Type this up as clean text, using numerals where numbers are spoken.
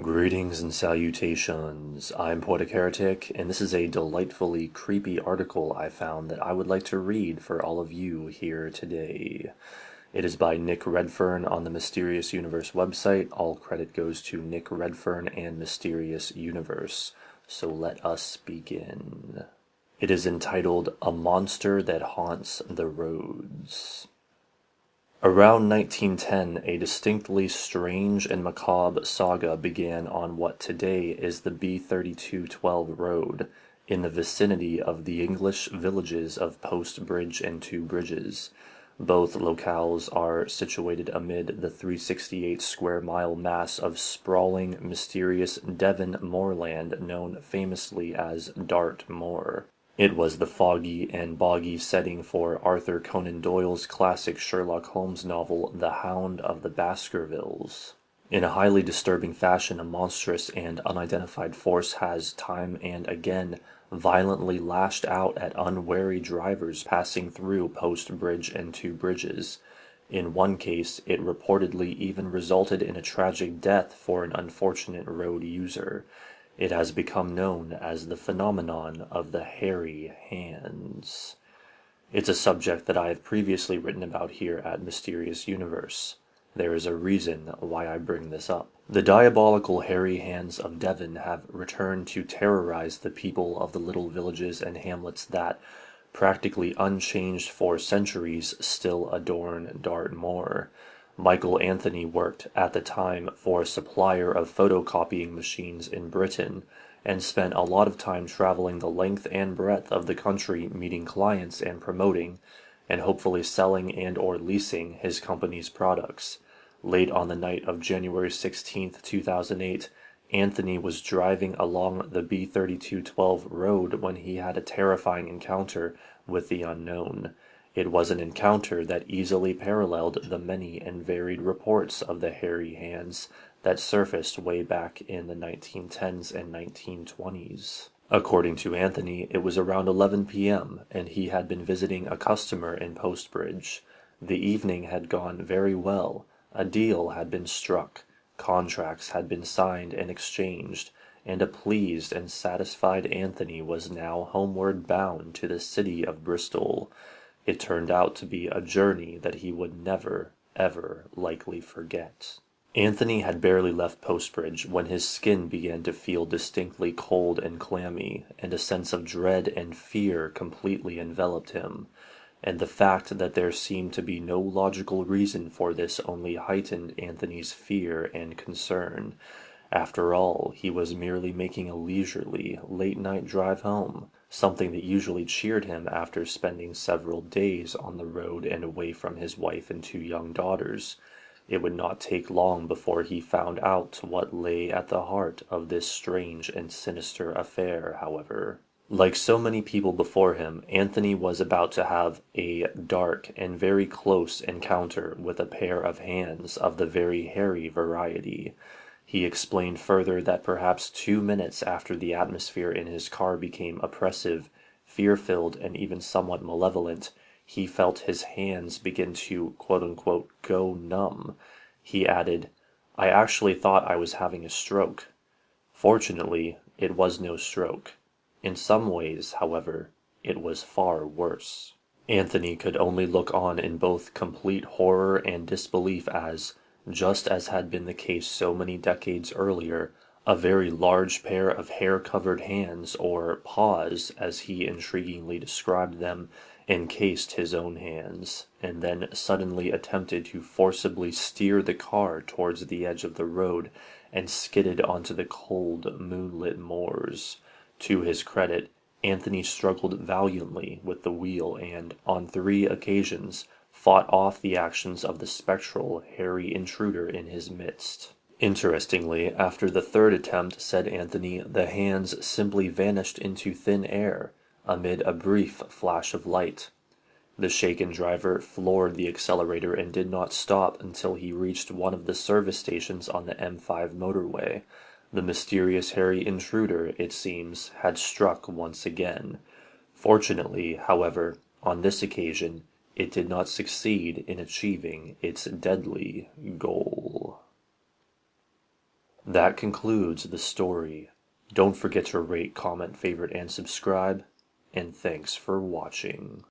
Greetings and salutations. I'm Poetic Heretic, and this is a delightfully creepy article I found that I would like to read for all of you here today. It is by Nick Redfern on the Mysterious Universe website. All credit goes to Nick Redfern and Mysterious Universe. So let us begin. It is entitled A Monster That Haunts the Roads. Around 1910, a distinctly strange and macabre saga began on what today is the B3212 road, in the vicinity of the English villages of Post Bridge and Two Bridges. Both locales are situated amid the 368 square mile mass of sprawling, mysterious Devon moorland known famously as Dartmoor. It was the foggy and boggy setting for Arthur Conan Doyle's classic Sherlock Holmes novel The Hound of the Baskervilles. In a highly disturbing fashion, a monstrous and unidentified force has time and again violently lashed out at unwary drivers passing through Post Bridge and Two Bridges. In one case, it reportedly even resulted in a tragic death for an unfortunate road user. It has become known as the phenomenon of the hairy hands. It's a subject that I have previously written about here at Mysterious Universe. There is a reason why I bring this up. The diabolical hairy hands of Devon have returned to terrorize the people of the little villages and hamlets that, practically unchanged for centuries, still adorn Dartmoor. Michael Anthony worked at the time for a supplier of photocopying machines in Britain, and spent a lot of time traveling the length and breadth of the country meeting clients and promoting, and hopefully selling and or leasing his company's products. Late on the night of January 16th, 2008, Anthony was driving along the B3212 road when he had a terrifying encounter with the unknown. It was an encounter that easily paralleled the many and varied reports of the hairy hands that surfaced way back in the 1910s and 1920s. According to Anthony, it was around 11 p.m., and he had been visiting a customer in Post Bridge. The evening had gone very well. A deal had been struck, contracts had been signed and exchanged, and a pleased and satisfied Anthony was now homeward bound to the city of Bristol. It turned out to be a journey that he would never, ever likely forget. Anthony had barely left Postbridge when his skin began to feel distinctly cold and clammy, and a sense of dread and fear completely enveloped him. And the fact that there seemed to be no logical reason for this only heightened Anthony's fear and concern. After all, he was merely making a leisurely, late-night drive home, something that usually cheered him after spending several days on the road and away from his wife and two young daughters. It would not take long before he found out what lay at the heart of this strange and sinister affair, however. Like so many people before him, Anthony was about to have a dark and very close encounter with a pair of hands of the very hairy variety. He explained further that perhaps 2 minutes after the atmosphere in his car became oppressive, fear-filled, and even somewhat malevolent, he felt his hands begin to quote-unquote go numb. He added, "I actually thought I was having a stroke." Fortunately, it was no stroke. In some ways, however, it was far worse. Anthony could only look on in both complete horror and disbelief as, just as had been the case so many decades earlier, a very large pair of hair-covered hands, or paws, as he intriguingly described them, encased his own hands, and then suddenly attempted to forcibly steer the car towards the edge of the road, and skidded onto the cold, moonlit moors. To his credit, Anthony struggled valiantly with the wheel and, on 3 occasions, fought off the actions of the spectral, hairy intruder in his midst. Interestingly, after the 3rd attempt, said Anthony, the hands simply vanished into thin air, amid a brief flash of light. The shaken driver floored the accelerator and did not stop until he reached one of the service stations on the M5 motorway. The mysterious hairy intruder, it seems, had struck once again. Fortunately, however, on this occasion, it did not succeed in achieving its deadly goal. That concludes the story. Don't forget to rate, comment, favorite, and subscribe. And thanks for watching.